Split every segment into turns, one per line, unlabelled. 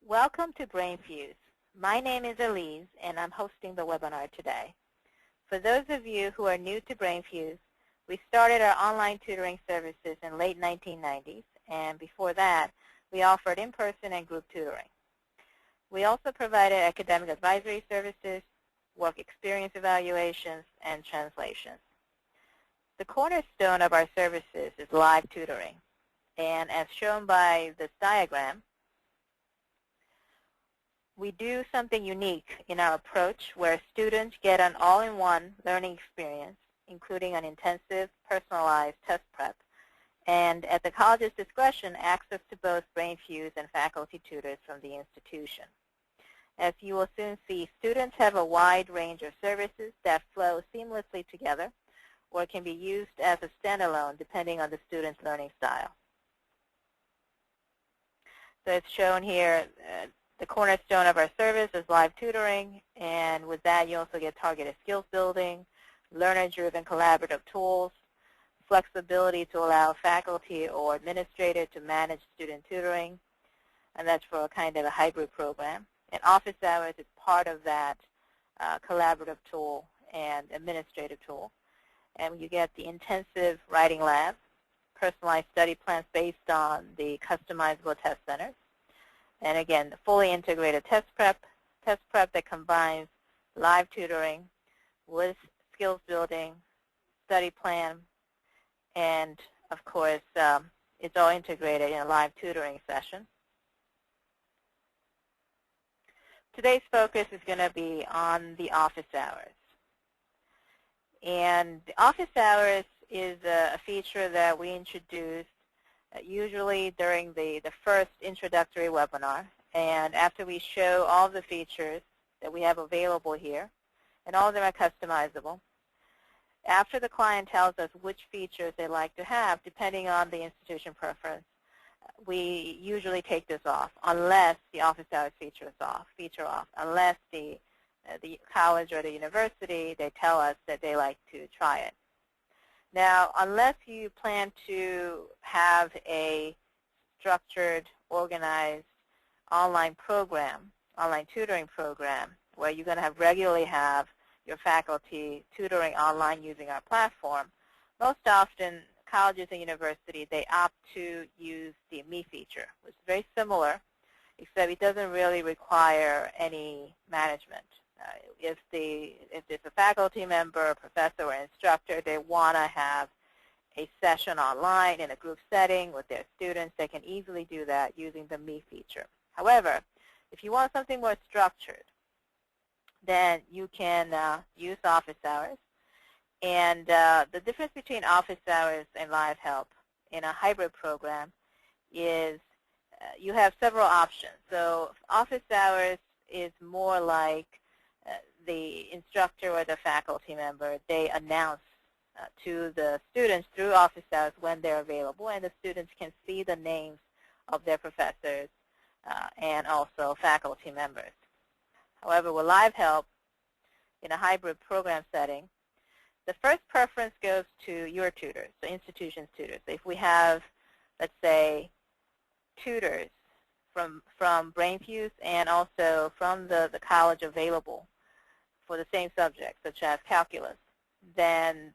Welcome to Brainfuse. My name is Elise, and I'm hosting the webinar today. For those of you who are new to Brainfuse, we started our online tutoring services in late 1990s, and before that, we offered in-person and group tutoring. We also provided academic advisory services, work experience evaluations, and translations. The cornerstone of our services is live tutoring, and as shown by this diagram, we do something unique in our approach where students get an all-in-one learning experience, including an intensive, personalized test prep, and at the college's discretion, access to both Brainfuse and faculty tutors from the institution. As you will soon see, students have a wide range of services that flow seamlessly together or can be used as a standalone depending on the student's learning style. So it's shown here, the cornerstone of our service is live tutoring, and with that you also get targeted skills building, learner-driven collaborative tools, flexibility to allow faculty or administrator to manage student tutoring, and that's for a kind of a hybrid program. And office hours is part of that collaborative tool and administrative tool. And you get the intensive writing lab, personalized study plans based on the customizable test centers. And again, the fully integrated test prep that combines live tutoring with skills building, study plan, and of course, it's all integrated in a live tutoring session. Today's focus is going to be on the office hours. And the office hours is a feature that we introduced usually during the first introductory webinar. And after we show all the features that we have available here, and all of them are customizable, after the client tells us which features they like to have, depending on the institution preference, we usually take this off, unless the office hours feature off, unless the college or the university, they tell us that they like to try it. Now, unless you plan to have a structured, organized online program, online tutoring program, where you're going to regularly have your faculty tutoring online using our platform, most often colleges and universities, they opt to use the Me feature, which is very similar, except it doesn't really require any management. If it's a faculty member, professor, or instructor, they want to have a session online in a group setting with their students, they can easily do that using the Me feature. However, if you want something more structured, then you can use office hours. And the difference between office hours and live help in a hybrid program is you have several options. So office hours is more like the instructor or the faculty member, they announce to the students through office hours when they're available, and the students can see the names of their professors and also faculty members. However, with live help in a hybrid program setting, the first preference goes to your tutors, the institution's tutors. If we have, let's say, tutors from Brainfuse and also from the college available for the same subject, such as calculus, then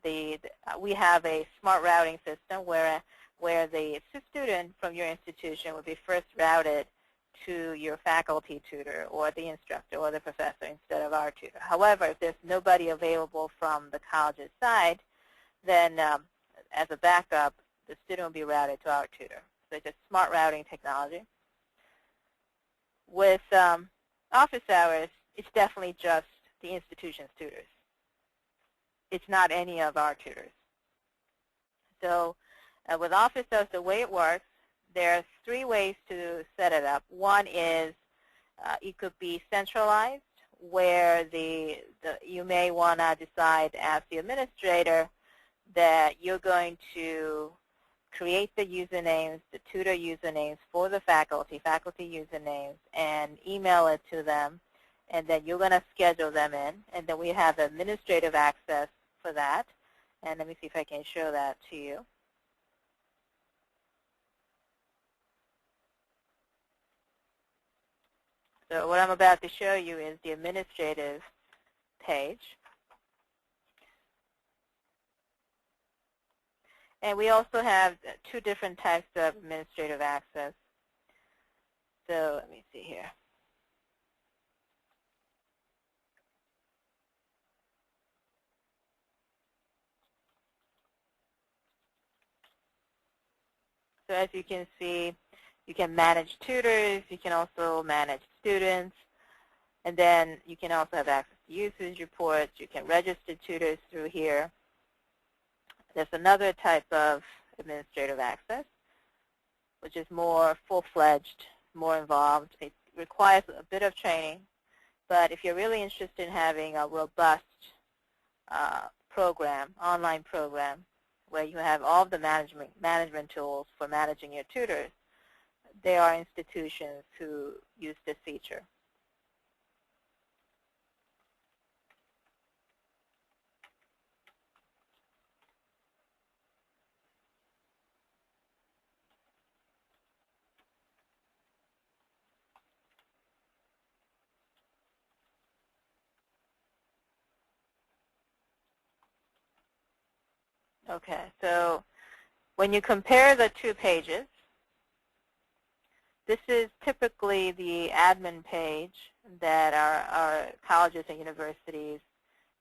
we have a smart routing system where the student from your institution would be first routed to your faculty tutor or the instructor or the professor instead of our tutor. However, if there's nobody available from the college's side, then as a backup, the student will be routed to our tutor. So it's a smart routing technology. With office hours, it's definitely just the institution's tutors. It's not any of our tutors. So with office hours, the way it works, there are three ways to set it up. One is it could be centralized, where you may want to decide as the administrator that you're going to create the usernames, the tutor usernames for the faculty usernames, and email it to them, and then you're going to schedule them in, and then we have administrative access for that. And let me see if I can show that to you. So what I'm about to show you is the administrative page. And we also have two different types of administrative access. So let me see here. So as you can see, you can manage tutors, you can also manage students, and then you can also have access to usage reports. You can register tutors through here. There's another type of administrative access, which is more full-fledged, more involved. It requires a bit of training, but if you're really interested in having a robust program, online program, where you have all of the management tools for managing your tutors, there are institutions who use this feature. Okay, so when you compare the two pages, this is typically the admin page that our colleges and universities,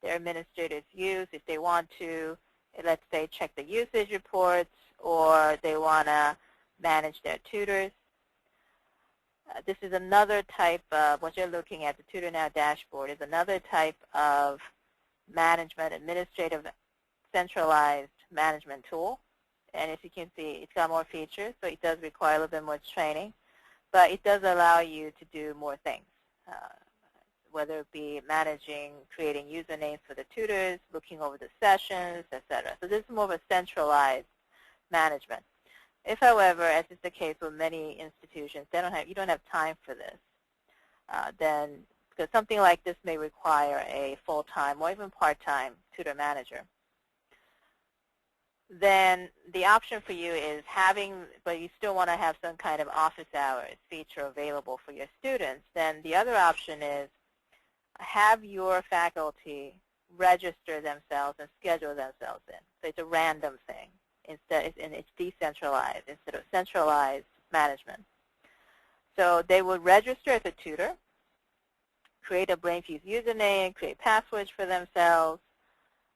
their administrators use if they want to, let's say, check the usage reports or they want to manage their tutors. This is another type of, what you're looking at, the Tutor Now dashboard, is another type of management, administrative, centralized management tool. And as you can see, it's got more features, so it does require a little bit more training. But it does allow you to do more things, whether it be managing, creating usernames for the tutors, looking over the sessions, etc. So this is more of a centralized management. If, however, as is the case with many institutions, you don't have time for this, then because something like this may require a full-time or even part-time tutor manager, then the option for you is having, but you still want to have some kind of office hours feature available for your students, then the other option is have your faculty register themselves and schedule themselves in. So it's a random thing. Instead, it's decentralized instead of centralized management. So they would register as a tutor, create a Brainfuse username, create passwords for themselves,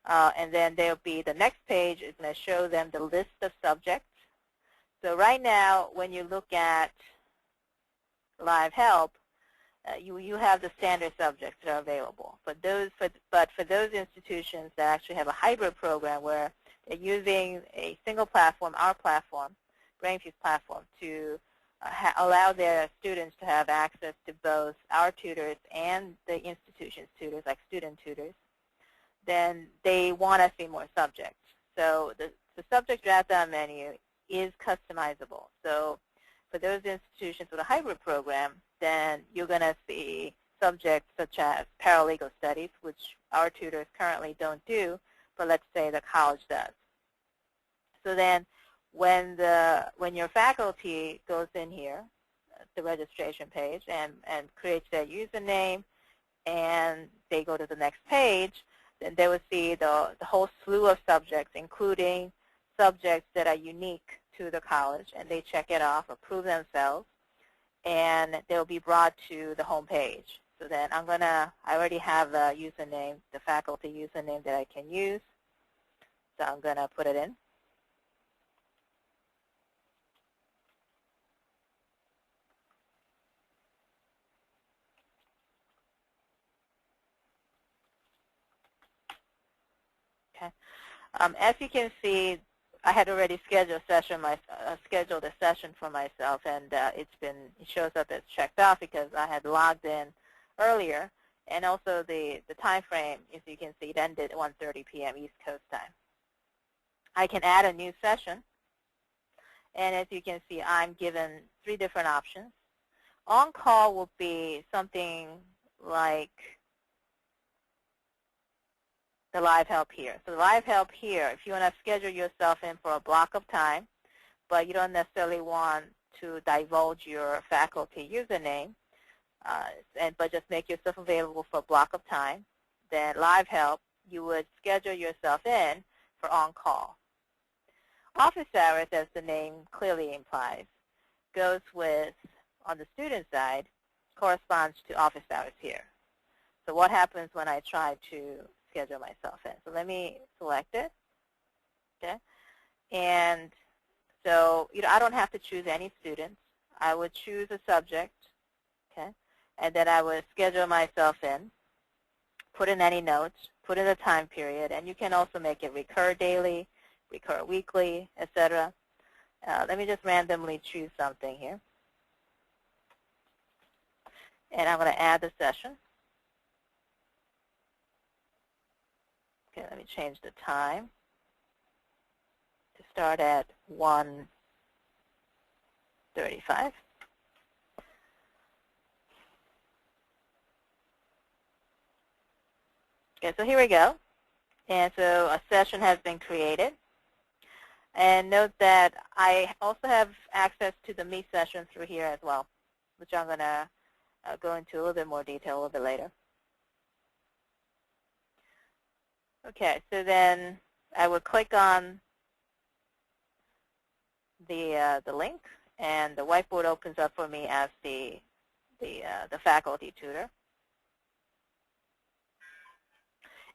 and then there'll be the next page is going to show them the list of subjects. So right now, when you look at Live Help, you have the standard subjects that are available. But for those institutions that actually have a hybrid program where they're using a single platform, our platform, Brainfuse platform, to allow their students to have access to both our tutors and the institution's tutors, like student tutors, then they want to see more subjects. So the subject drop-down menu is customizable. So for those institutions with a hybrid program, then you're going to see subjects such as paralegal studies, which our tutors currently don't do, but let's say the college does. So then when your faculty goes in here, the registration page, and creates their username, and they go to the next page, then they will see the whole slew of subjects, including subjects that are unique to the college, and they check it off, approve themselves, and they'll be brought to the home page. So then I already have the username, the faculty username that I can use, so I'm going to put it in. Okay. As you can see, I had already scheduled a session for myself, and it shows up as checked off because I had logged in earlier, and also the time frame, as you can see, it ended at 1:30 p.m. East Coast time. I can add a new session, and as you can see, I'm given 3 different options. On call will be something like the Live Help here. So the Live Help here, if you want to schedule yourself in for a block of time, but you don't necessarily want to divulge your faculty username, but just make yourself available for a block of time. Then live help, you would schedule yourself in for on-call. Office hours, as the name clearly implies, goes with, on the student side, corresponds to office hours here. So what happens when I try to schedule myself in? So let me select it. Okay. And so I don't have to choose any students. I would choose a subject, okay, and then I would schedule myself in, put in any notes, put in the time period, and you can also make it recur daily, recur weekly, etc. Let me just randomly choose something here. And I'm going to add the session. Okay, let me change the time to start at 1:35. Okay, so here we go. And so a session has been created. And note that I also have access to the Meet session through here as well, which I'm going to go into a little bit more detail a little bit later. Okay, so then I would click on the link, and the whiteboard opens up for me as the faculty tutor.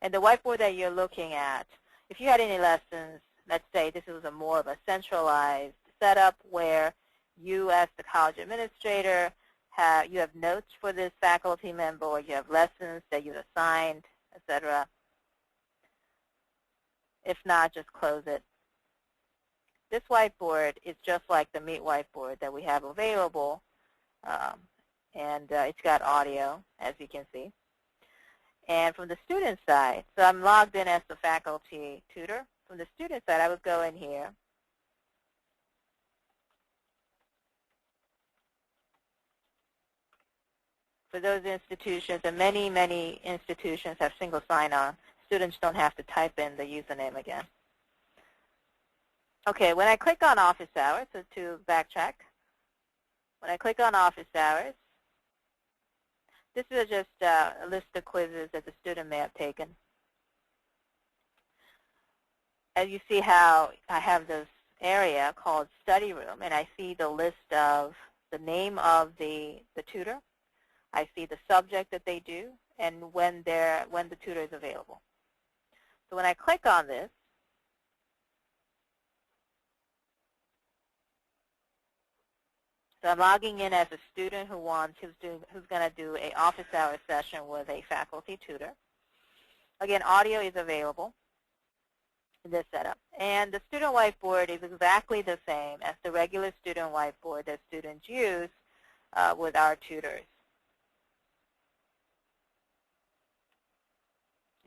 And the whiteboard that you're looking at, if you had any lessons, let's say this was more of a centralized setup where you as the college administrator, you have notes for this faculty member, or you have lessons that you've assigned, etc. If not, just close it. This whiteboard is just like the Meet whiteboard that we have available, and it's got audio, as you can see. And from the student side, so I'm logged in as the faculty tutor. From the student side, I would go in here. For those institutions, and many, many institutions have single sign-on, students don't have to type in the username again. Okay, when I click on office hours, so to backtrack, when I click on office hours, this is just a list of quizzes that the student may have taken. As you see how I have this area called study room, and I see the list of the name of the tutor. I see the subject that they do, and when the tutor is available. So when I click on this, so I'm logging in as a student who's going to do an office hour session with a faculty tutor. Again, audio is available in this setup. And the student whiteboard is exactly the same as the regular student whiteboard that students use with our tutors.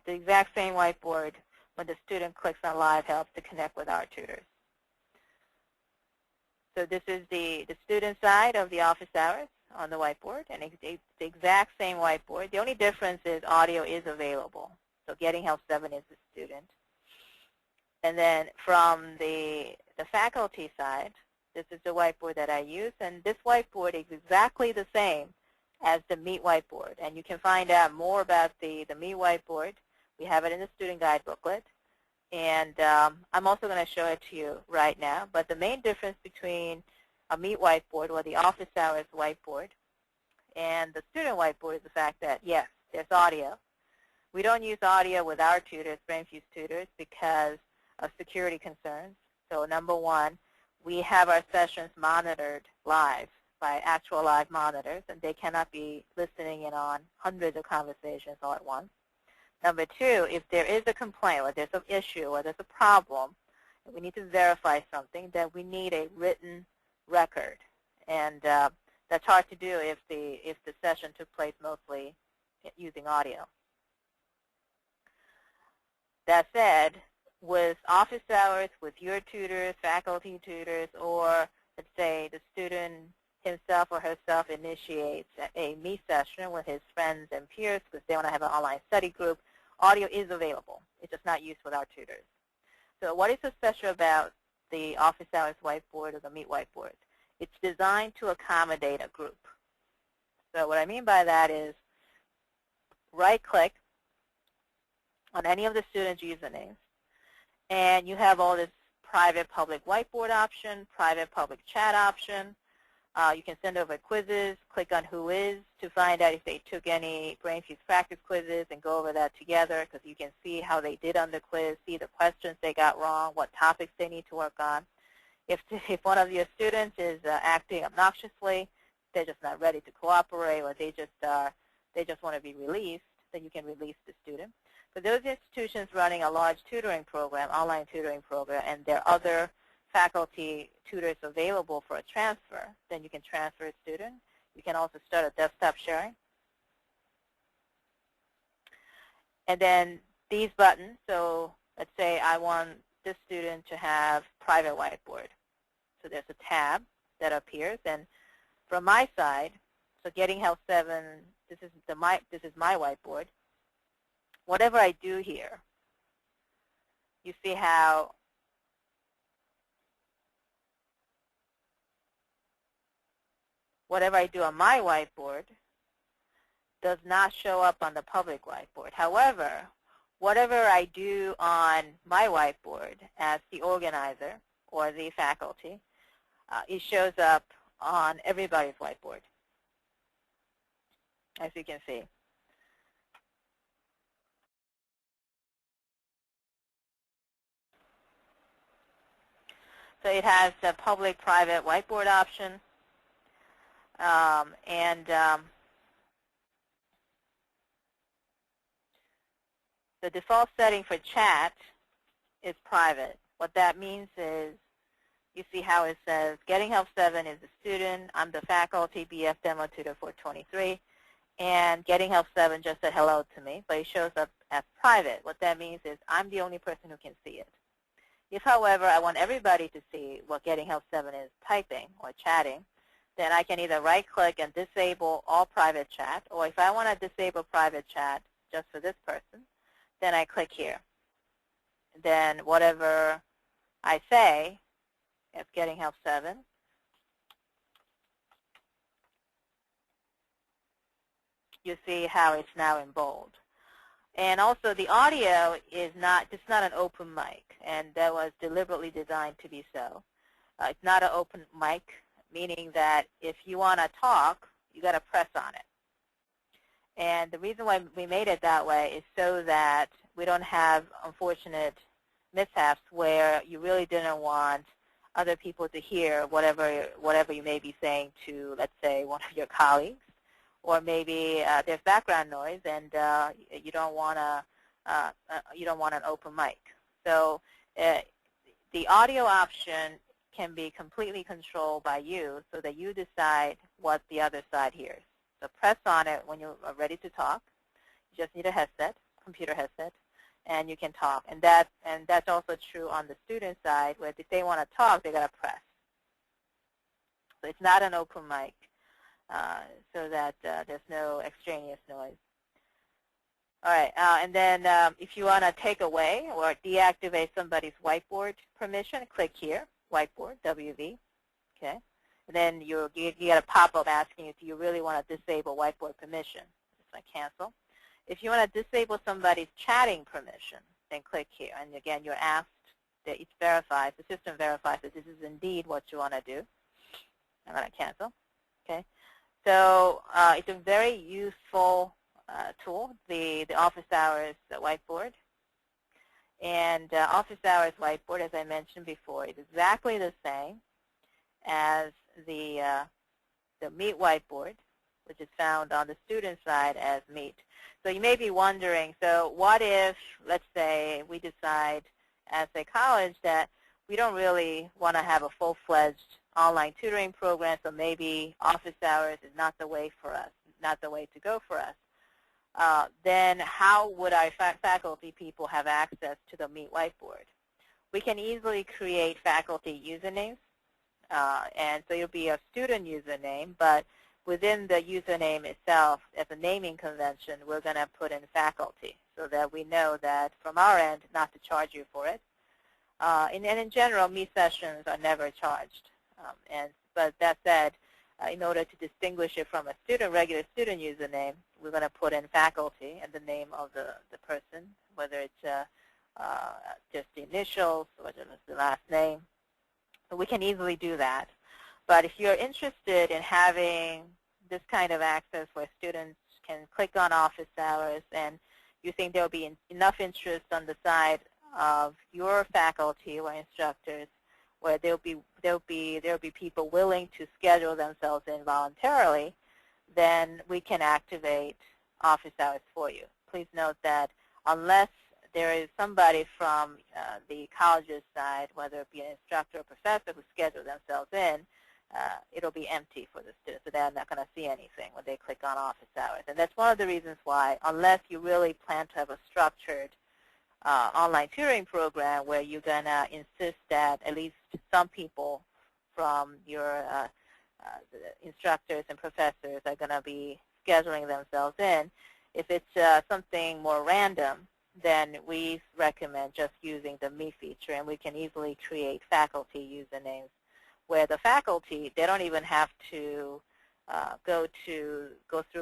The exact same whiteboard when the student clicks on Live Help to connect with our tutors. So this is the student side of the office hours on the whiteboard, and it's the exact same whiteboard. The only difference is audio is available. So Getting Help 7 is the student. And then from the faculty side, this is the whiteboard that I use, and this whiteboard is exactly the same as the Meet whiteboard. And you can find out more about the Meet whiteboard. We have it in the student guide booklet. And I'm also going to show it to you right now. But the main difference between a Meet whiteboard, or the office hours whiteboard, and the student whiteboard is the fact that, yes, there's audio. We don't use audio with our tutors, Brainfuse tutors, because of security concerns. So number one, we have our sessions monitored live by actual live monitors, and they cannot be listening in on hundreds of conversations all at once. Number two, if there is a complaint, or there's an issue, or there's a problem, and we need to verify something, then we need a written record. And that's hard to do if the session took place mostly using audio. That said, with office hours, with your tutors, faculty tutors, or let's say the student himself or herself initiates a Meet session with his friends and peers because they want to have an online study group, audio is available. It's just not used with our tutors. So what is so special about the office hours whiteboard or the Meet whiteboard? It's designed to accommodate a group. So what I mean by that is right-click on any of the students' usernames, and you have all this private public whiteboard option, private public chat option. You can send over quizzes, click on who is to find out if they took any Brainfuse practice quizzes and go over that together, because you can see how they did on the quiz, see the questions they got wrong, what topics they need to work on. If one of your students is acting obnoxiously, they're just not ready to cooperate, or they just want to be released, then you can release the student. For those institutions running a large tutoring program, online tutoring program, and there are other faculty tutors available for a transfer, then you can transfer a student. You can also start a desktop sharing. And then these buttons, so let's say I want this student to have private whiteboard. So there's a tab that appears, and from my side, so Getting Health 7, this is my whiteboard. Whatever I do here, you see how whatever I do on my whiteboard does not show up on the public whiteboard. However, whatever I do on my whiteboard as the organizer or the faculty, it shows up on everybody's whiteboard, as you can see. So it has the public-private whiteboard option, the default setting for chat is private. What that means is, you see how it says, Getting Health 7 is the student, I'm the faculty, BF Demo Tutor 423, and Getting Health 7 just said hello to me, but it shows up as private. What that means is I'm the only person who can see it. If, however, I want everybody to see what Getting Health 7 is typing or chatting, then I can either right-click and disable all private chat, or if I want to disable private chat just for this person, then I click here. Then whatever I say, as Getting Health 7, you see how it's now in bold. And also the audio is not, it's not an open mic, and that was deliberately designed to be so. It's not an open mic, meaning that if you want to talk, you got to press on it. And the reason why we made it that way is so that we don't have unfortunate mishaps where you really didn't want other people to hear whatever you may be saying to, let's say, one of your colleagues. Or maybe there's background noise, and you don't want an open mic. So the audio option can be completely controlled by you, so that you decide what the other side hears. So press on it when you are ready to talk. You just need a headset, computer headset, and you can talk. And that's also true on the student side, where if they want to talk, they got to press. So it's not an open mic. So that there's no extraneous noise. All right, and then if you want to take away or deactivate somebody's whiteboard permission, click here, whiteboard, WV, okay? And then you get a pop-up asking if you really want to disable whiteboard permission. Just like cancel. If you want to disable somebody's chatting permission, then click here. And again, you're asked that it's verified, the system verifies that this is indeed what you want to do. I'm going to cancel, okay? So it's a very useful tool, the Office Hours whiteboard. And Office Hours whiteboard, as I mentioned before, is exactly the same as the Meet whiteboard, which is found on the student side as Meet. So you may be wondering, so what if, let's say, we decide as a college that we don't really want to have a full-fledged online tutoring program, so maybe Office Hours is not the way for us, not the way to go for us. Then how would our faculty people have access to the Meet whiteboard? We can easily create faculty usernames, and so it'll be a student username, but within the username itself, as a naming convention, we're going to put in faculty so that we know that from our end not to charge you for it. And in general, Meet sessions are never charged. But that said, in order to distinguish it from a regular student username, we're going to put in faculty and the name of the person, whether it's just the initials or just the last name. So we can easily do that. But if you're interested in having this kind of access where students can click on office hours and you think there will be enough interest on the side of your faculty or instructors where there'll be people willing to schedule themselves in voluntarily, then we can activate office hours for you. Please note that unless there is somebody from the college's side, whether it be an instructor or professor, who schedule themselves in, it'll be empty for the students, so they're not going to see anything when they click on office hours. And that's one of the reasons why, unless you really plan to have a structured online tutoring program where you're going to insist that at least some people from your instructors and professors are going to be scheduling themselves in, if it's something more random, then we recommend just using the Me feature, and we can easily create faculty usernames where the faculty, they don't even have to go through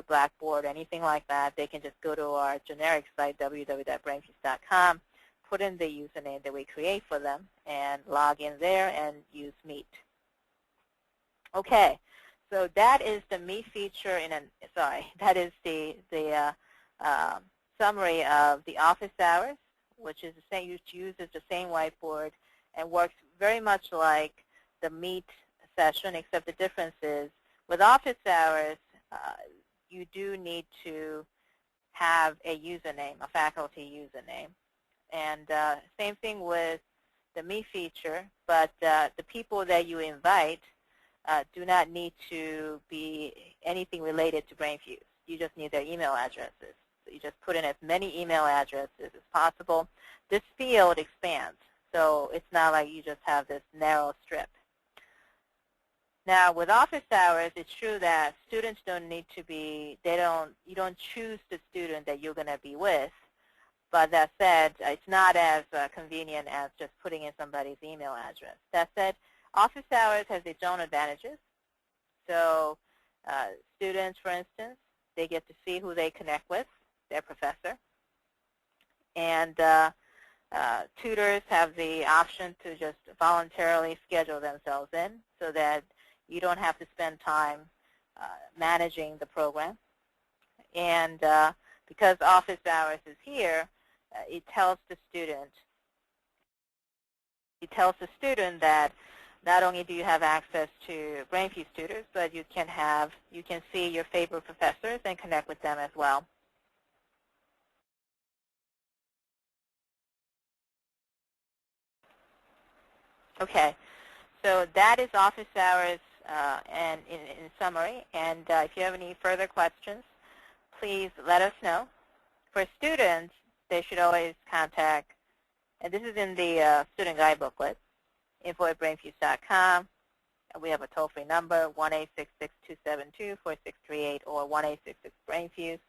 Blackboard or anything like that. They can just go to our generic site, www.brainfuse.com, put in the username that we create for them, and log in there and use Meet. Okay, so that is the Me feature that is the summary of the office hours, which is the same, uses the same whiteboard and works very much like the Meet session, except the difference is with office hours, you do need to have a username, a faculty username. And same thing with the Me feature, but the people that you invite do not need to be anything related to Brainfuse. You just need their email addresses. So you just put in as many email addresses as possible. This field expands, so it's not like you just have this narrow strip. Now, with office hours, it's true that students don't need to be, you don't choose the student that you're going to be with. But that said, it's not as convenient as just putting in somebody's email address. That said, office hours has its own advantages. So students, for instance, they get to see who they connect with, their professor. And tutors have the option to just voluntarily schedule themselves in so that you don't have to spend time managing the program. And because office hours is here, it tells the student that not only do you have access to Brainfuse tutors, but you can see your favorite professors and connect with them as well. Okay, so that is office hours and in summary. And if you have any further questions, please let us know. For students, they should always contact, and this is in the student guide booklet, info@brainfuse.com. We have a toll-free number, 1-866-272-4638 or 1-866-BRAINFUSE.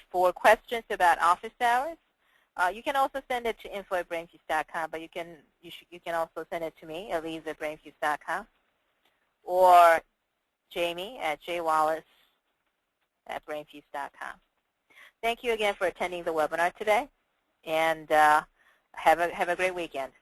For questions about office hours, you can also send it to info@brainfuse.com, but you can also send it to me, Elise@brainfuse.com, or Jamie at jwallace@brainfuse.com. Thank you again for attending the webinar today, and have a great weekend.